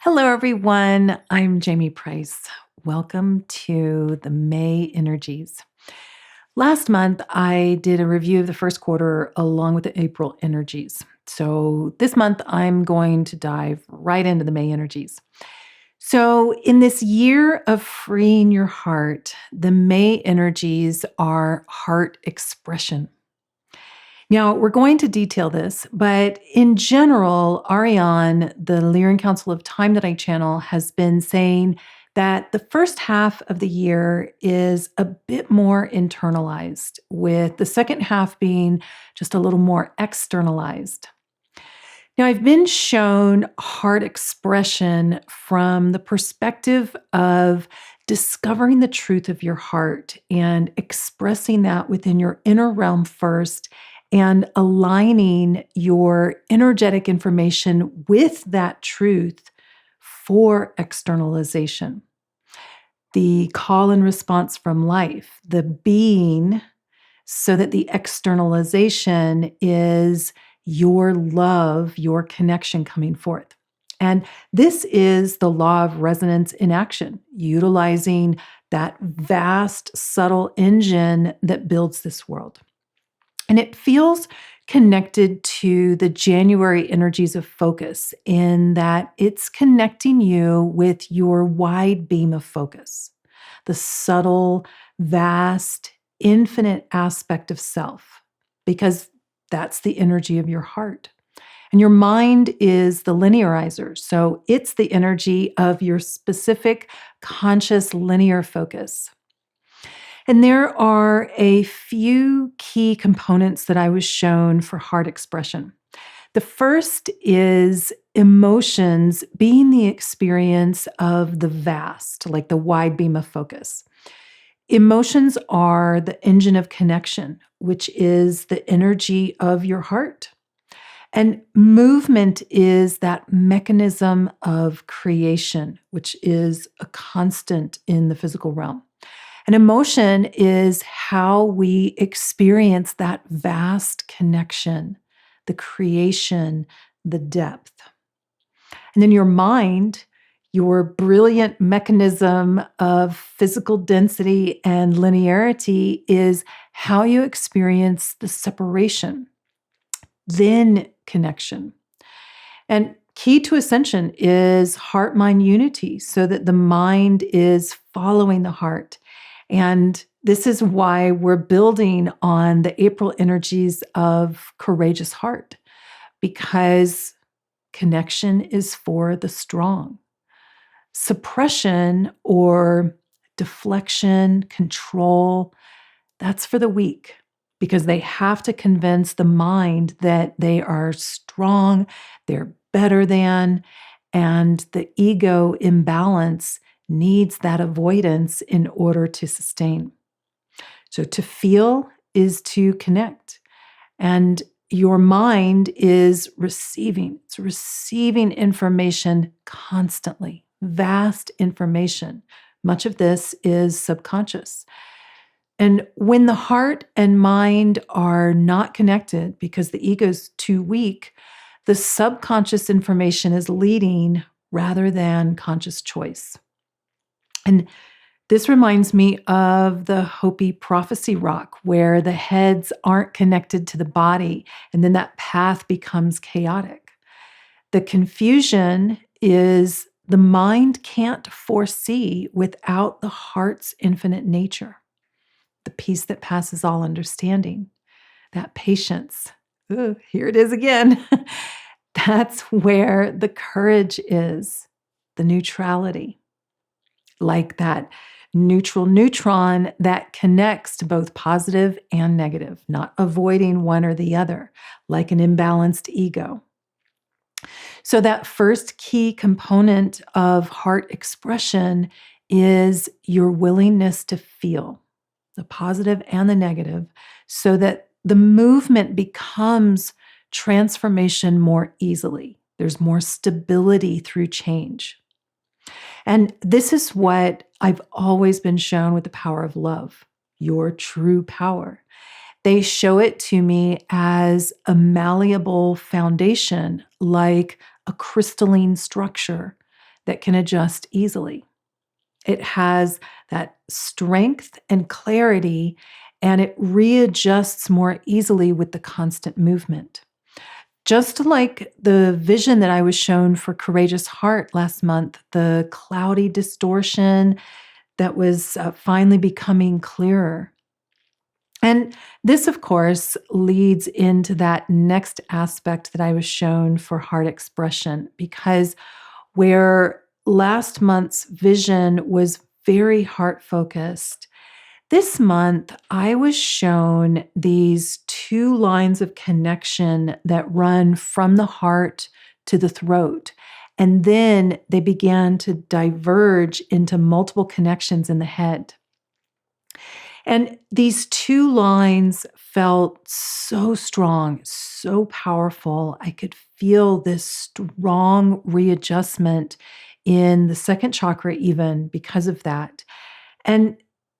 Hello, everyone. I'm Jamie Price. Welcome to the May Energies. Last month, I did a review of the first quarter along with the April energies. So this month, I'm going to dive right into the May energies. So, in this year of freeing your heart, the May energies are heart expression. Now, we're going to detail this, but in general, Ariane, the Lyran Council of Time that I channel, has been saying that the first half of the year is a bit more internalized, with the second half being just a little more externalized. Now, I've been shown heart expression from the perspective of discovering the truth of your heart and expressing that within your inner realm first and aligning your energetic information with that truth for externalization. The call and response from life, the being, so that the externalization is your love, your connection coming forth. And this is the law of resonance in action, utilizing that vast, subtle engine that builds this world. And it feels connected to the January energies of focus in that it's connecting you with your wide beam of focus, the subtle, vast, infinite aspect of self, because that's the energy of your heart. And your mind is the linearizer. So it's the energy of your specific conscious linear focus. And there are a few key components that I was shown for heart expression. The first is emotions being the experience of the vast, like the wide beam of focus. Emotions are the engine of connection, which is the energy of your heart. And movement is that mechanism of creation, which is a constant in the physical realm. And emotion is how we experience that vast connection, the creation, the depth. And then your mind, your brilliant mechanism of physical density and linearity, is how you experience the separation, then connection. And key to ascension is heart mind unity, so that the mind is following the heart. And this is why we're building on the April energies of courageous heart, because connection is for the strong. Suppression or deflection, control, that's for the weak, because they have to convince the mind that they are strong, they're better than, and the ego imbalance needs that avoidance in order to sustain. So to feel is to connect. And your mind is receiving. It's receiving information constantly, vast information. Much of this is subconscious. And when the heart and mind are not connected because the ego's too weak, the subconscious information is leading rather than conscious choice. And this reminds me of the Hopi prophecy rock, where the heads aren't connected to the body, and then that path becomes chaotic. The confusion is the mind can't foresee without the heart's infinite nature, the peace that passes all understanding, that patience. Ooh, here it is again. That's where the courage is, the neutrality, like that neutral neutron that connects to both positive and negative, not avoiding one or the other, like an imbalanced ego. So, that first key component of heart expression is your willingness to feel the positive and the negative, so that the movement becomes transformation more easily. There's more stability through change. And this is what I've always been shown with the power of love, your true power. They show it to me as a malleable foundation, like a crystalline structure that can adjust easily. It has that strength and clarity, and it readjusts more easily with the constant movement. Just like the vision that I was shown for Courageous Heart last month, the cloudy distortion that was finally becoming clearer. And this, of course, leads into that next aspect that I was shown for heart expression, because where last month's vision was very heart focused, this month I was shown these two lines of connection that run from the heart to the throat. And then they began to diverge into multiple connections in the head. And these two lines felt so strong, so powerful. I could feel this strong readjustment in the second chakra, even because of that. And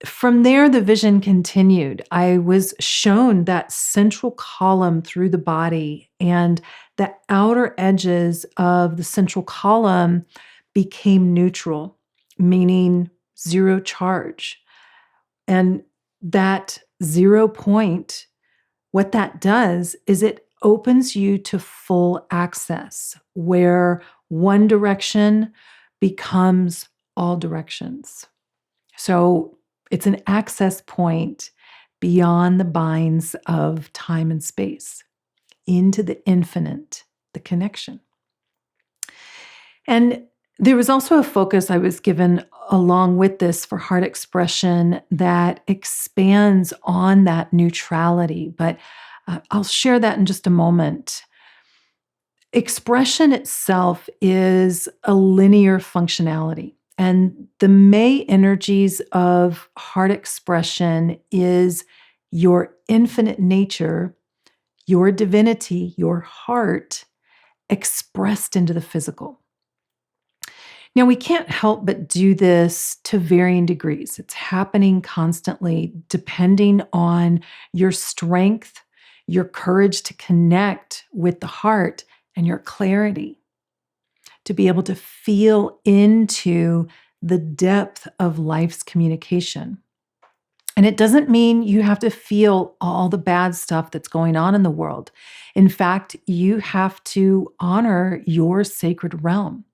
from there, the vision continued. I was shown that central column through the body, and the outer edges of the central column became neutral, meaning zero charge. And that 0 point, what that does is it opens you to full access where one direction becomes all directions. So it's an access point beyond the binds of time and space into the infinite, the connection. And there was also a focus I was given along with this for heart expression that expands on that neutrality, but I'll share that in just a moment. Expression itself is a linear functionality, and the May energies of heart expression is your infinite nature, your divinity, your heart expressed into the physical. Now, we can't help but do this to varying degrees. It's happening constantly, depending on your strength, your courage to connect with the heart, and your clarity to be able to feel into the depth of life's communication. And it doesn't mean you have to feel all the bad stuff that's going on in the world. In fact, you have to honor your sacred realm.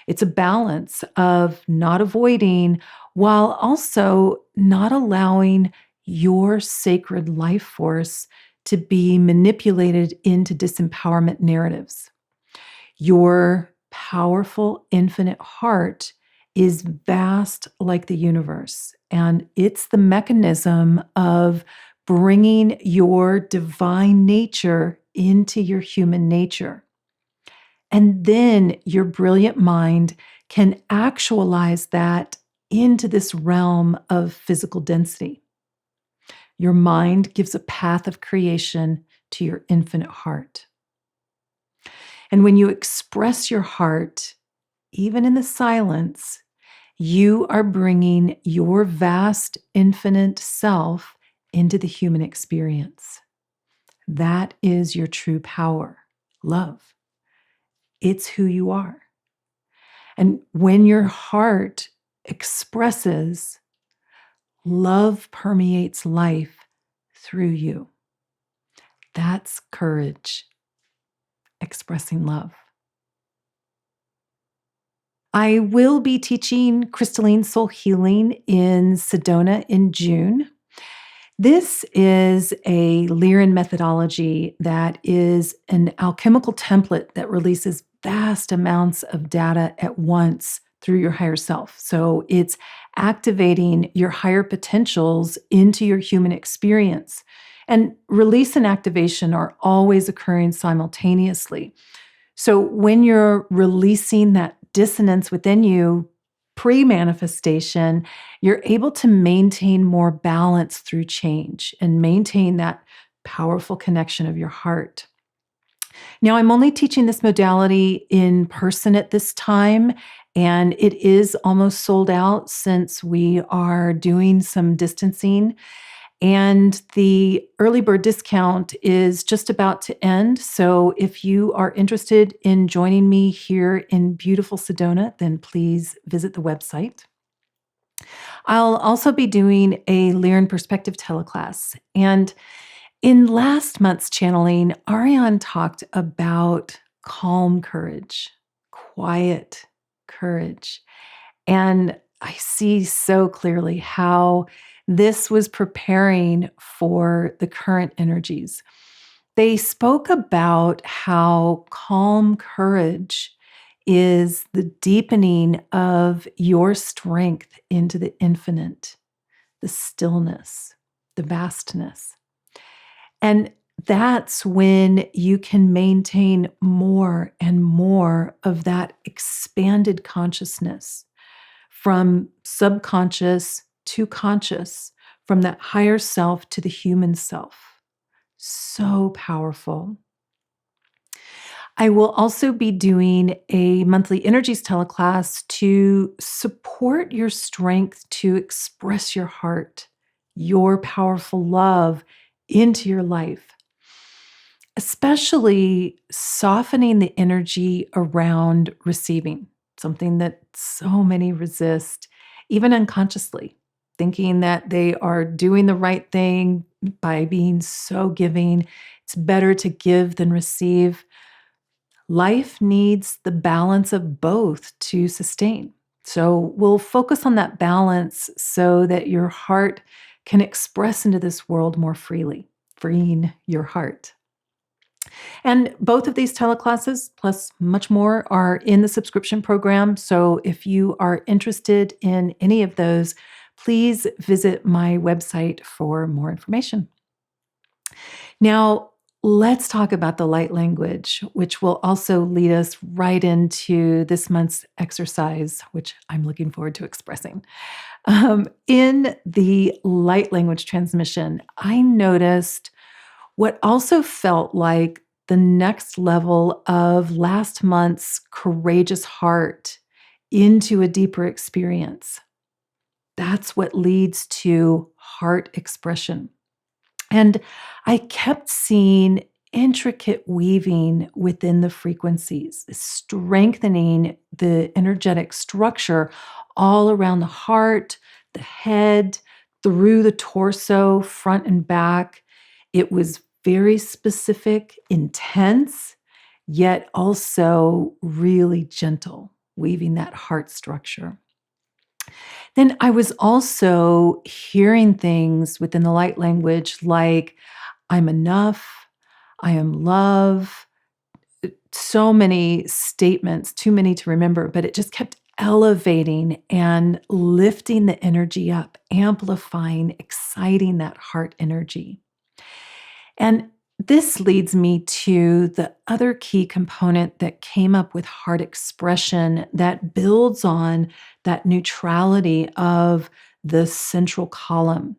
It's a balance of not avoiding while also not allowing your sacred life force to be manipulated into disempowerment narratives. Your powerful, infinite heart is vast like the universe, and it's the mechanism of bringing your divine nature into your human nature. And then your brilliant mind can actualize that into this realm of physical density. Your mind gives a path of creation to your infinite heart. And when you express your heart, even in the silence, you are bringing your vast, infinite self into the human experience. That is your true power, love. It's who you are. And when your heart expresses, love permeates life through you. That's courage, expressing love. I will be teaching crystalline soul healing in Sedona in June. This is a Lyran methodology that is an alchemical template that releases vast amounts of data at once through your higher self. So it's activating your higher potentials into your human experience. And release and activation are always occurring simultaneously. So when you're releasing that dissonance within you, pre-manifestation, you're able to maintain more balance through change and maintain that powerful connection of your heart. Now, I'm only teaching this modality in person at this time, and it is almost sold out since we are doing some distancing. And the early bird discount is just about to end. So if you are interested in joining me here in beautiful Sedona, then please visit the website. I'll also be doing a Lyran Perspective teleclass. And in last month's channeling, Ariane talked about calm courage, quiet courage. And I see so clearly how this was preparing for the current energies. They spoke about how calm courage is the deepening of your strength into the infinite, the stillness, the vastness. And that's when you can maintain more and more of that expanded consciousness from subconscious to conscious, from that higher self to the human self. So powerful. I will also be doing a monthly energies teleclass to support your strength to express your heart, your powerful love into your life, especially softening the energy around receiving, something that so many resist, even unconsciously, thinking that they are doing the right thing by being so giving. It's better to give than receive. Life needs the balance of both to sustain. So we'll focus on that balance so that your heart can express into this world more freely, freeing your heart. And both of these teleclasses, plus much more, are in the subscription program. So if you are interested in any of those, please visit my website for more information. Now, let's talk about the light language, which will also lead us right into this month's exercise, which I'm looking forward to expressing. In the light language transmission, I noticed what also felt like the next level of last month's courageous heart into a deeper experience. That's what leads to heart expression. And I kept seeing intricate weaving within the frequencies, strengthening the energetic structure all around the heart, the head, through the torso, front and back. It was very specific, intense, yet also really gentle, weaving that heart structure. Then I was also hearing things within the light language like, I'm enough, I am love. So many statements, too many to remember, but it just kept elevating and lifting the energy up, amplifying, exciting that heart energy. And this leads me to the other key component that came up with heart expression that builds on that neutrality of the central column.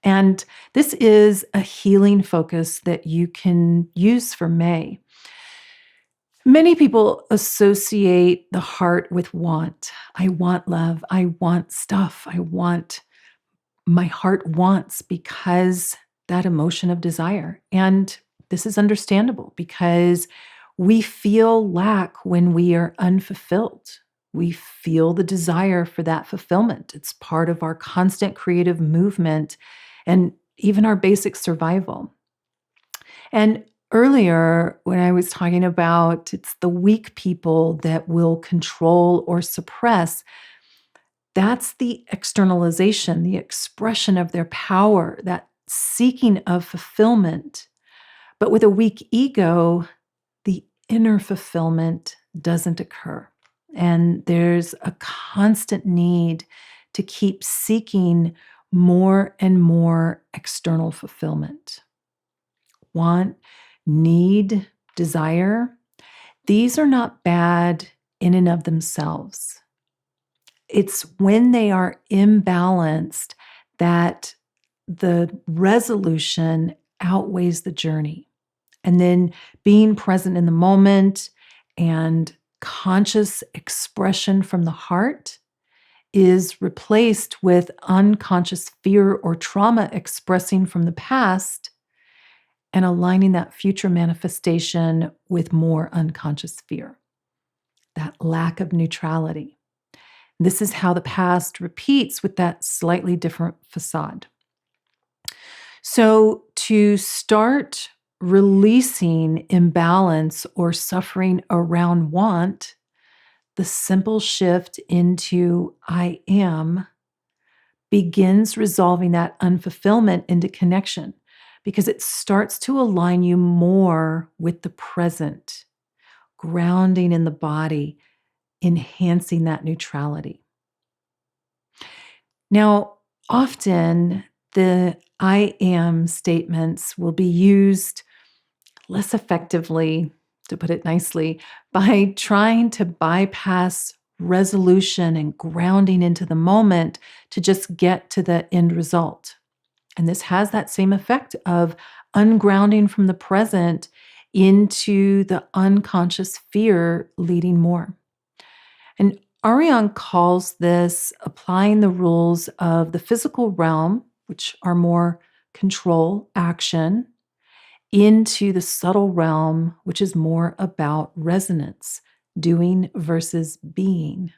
And this is a healing focus that you can use for May. Many people associate the heart with want. I want love. I want stuff. My heart wants, because that emotion of desire. And this is understandable because we feel lack when we are unfulfilled. We feel the desire for that fulfillment. It's part of our constant creative movement and even our basic survival. And earlier, when I was talking about it's the weak people that will control or suppress, that's the externalization, the expression of their power, that seeking of fulfillment. But with a weak ego, the inner fulfillment doesn't occur. And there's a constant need to keep seeking more and more external fulfillment. Want, need, desire, these are not bad in and of themselves. It's when they are imbalanced that the resolution outweighs the journey. And then being present in the moment and conscious expression from the heart is replaced with unconscious fear or trauma expressing from the past and aligning that future manifestation with more unconscious fear, that lack of neutrality. This is how the past repeats with that slightly different facade. So, to start releasing imbalance or suffering around want, the simple shift into I am begins resolving that unfulfillment into connection because it starts to align you more with the present, grounding in the body, enhancing that neutrality. Now, often the I am statements will be used less effectively, to put it nicely, by trying to bypass resolution and grounding into the moment to just get to the end result. And this has that same effect of ungrounding from the present into the unconscious fear leading more. And Ariane calls this applying the rules of the physical realm, which are more control, action, into the subtle realm, which is more about resonance, doing versus being.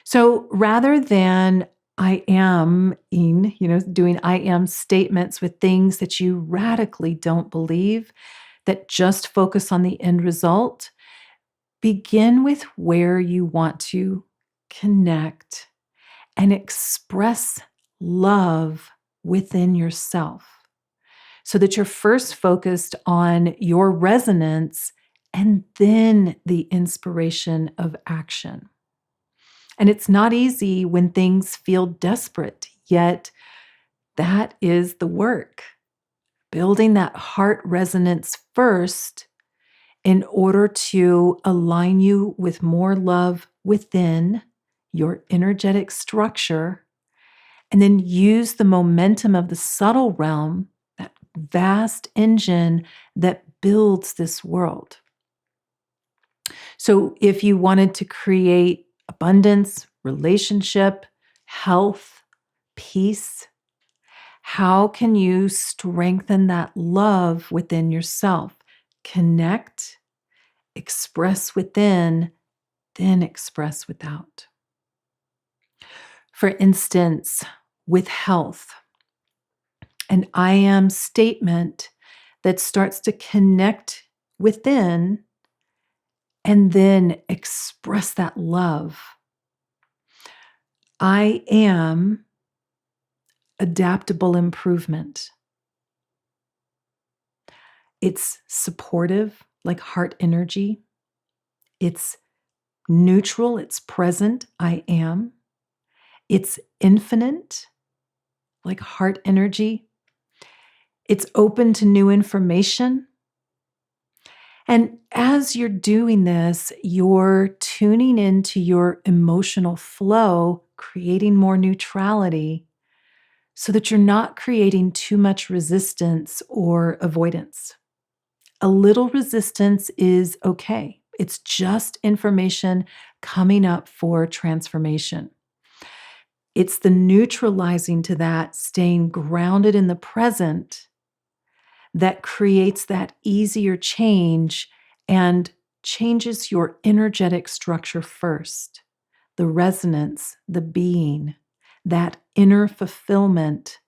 So rather than I am doing I am statements with things that you radically don't believe, that just focus on the end result, begin with where you want to connect and express love within yourself so that you're first focused on your resonance and then the inspiration of action. And it's not easy when things feel desperate, yet that is the work. Building that heart resonance first in order to align you with more love within your energetic structure, and then use the momentum of the subtle realm, that vast engine that builds this world. So if you wanted to create abundance, relationship, health, peace, how can you strengthen that love within yourself? Connect, express within, then express without. For instance, with health, an I am statement that starts to connect within and then express that love. I am adaptable improvement. It's supportive, like heart energy. It's neutral, it's present, I am. It's infinite, like heart energy. It's open to new information. And as you're doing this, you're tuning into your emotional flow, creating more neutrality so that you're not creating too much resistance or avoidance. A little resistance is okay. It's just information coming up for transformation. It's the neutralizing to that, staying grounded in the present, that creates that easier change and changes your energetic structure first. The resonance, the being, that inner fulfillment,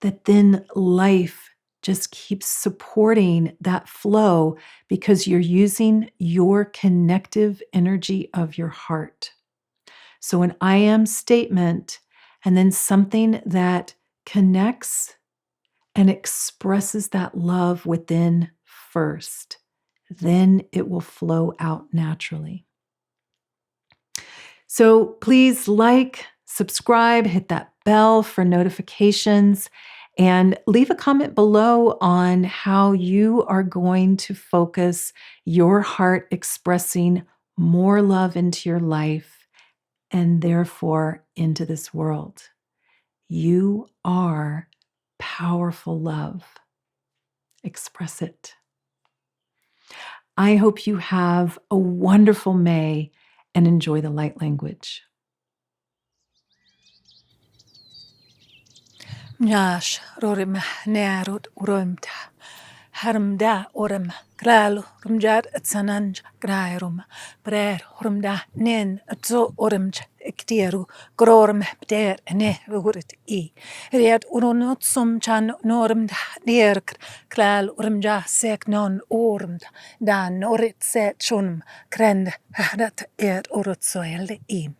that then life just keeps supporting that flow because you're using your connective energy of your heart. So an I am statement and then something that connects and expresses that love within first. Then it will flow out naturally. So please like, subscribe, hit that bell for notifications, and leave a comment below on how you are going to focus your heart expressing more love into your life and therefore into this world. You are powerful love. Express it. I hope you have a wonderful May and enjoy the light language. Nash rorim nerut urumta. Harmda orim gralu rumjad atsananj grairum. Brer horumda nen atzo orimj iktieru grorm bder ne vurit I. Riad urunut sum chan normda nierk klal urumja sek non ormda. Dan orit set chunm krend hadat urut soelde im.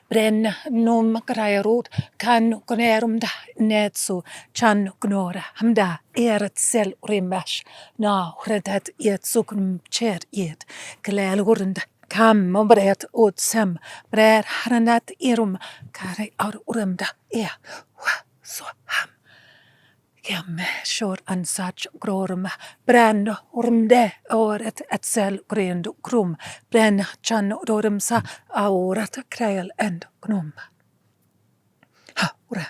Bren num grairut kan gnerumda netsu chan gnora hamda sel urimash na hredat sukun cher klel urnd kam mobret ut sem brer haranat irum kare ar urumda wa so ham Kem shor ansach grorum bren urmde oret sel grind krum bren chan dorum sa aurat krael end gnum ura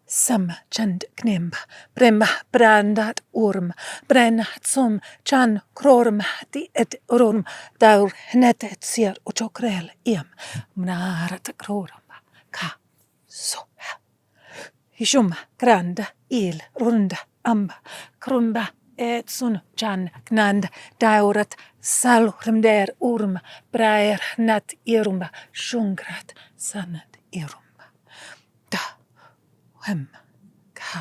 sam chand knemba brema brandat urm bren tsum chan krorum di et urum daur net et sier uchokrel iem mnarat krorum ka so Hishum granda il runda amba krumba et sun chan gnand daurat sal rimder urm braer nat irumba shungrat sanat irumba da hem ka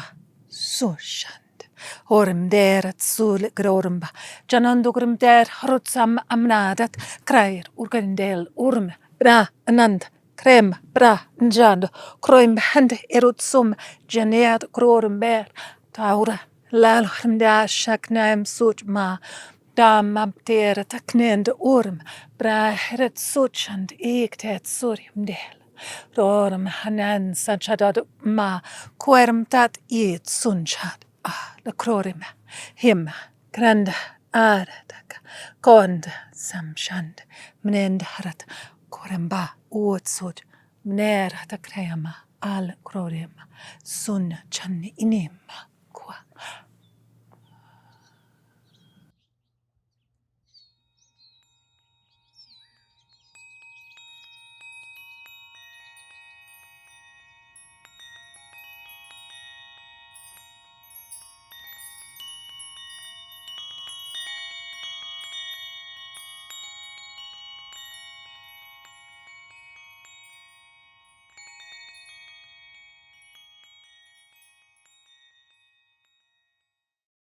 so shand orm der at sul grorumba janando grum der rutsam amnadat krair urgendel urm bra anand krem bra njand kroim hand erutsum janeat grorum ber taura lal hmda shaknaim such ma dam abter taknend urm bra heret such and ektet surim del Roram hanan sanchadad ma querum tat it sunchad la crorim him grand aradak kond samshand mnend harat koramba utsud mner hatakrema al crorim sun chan inim kwa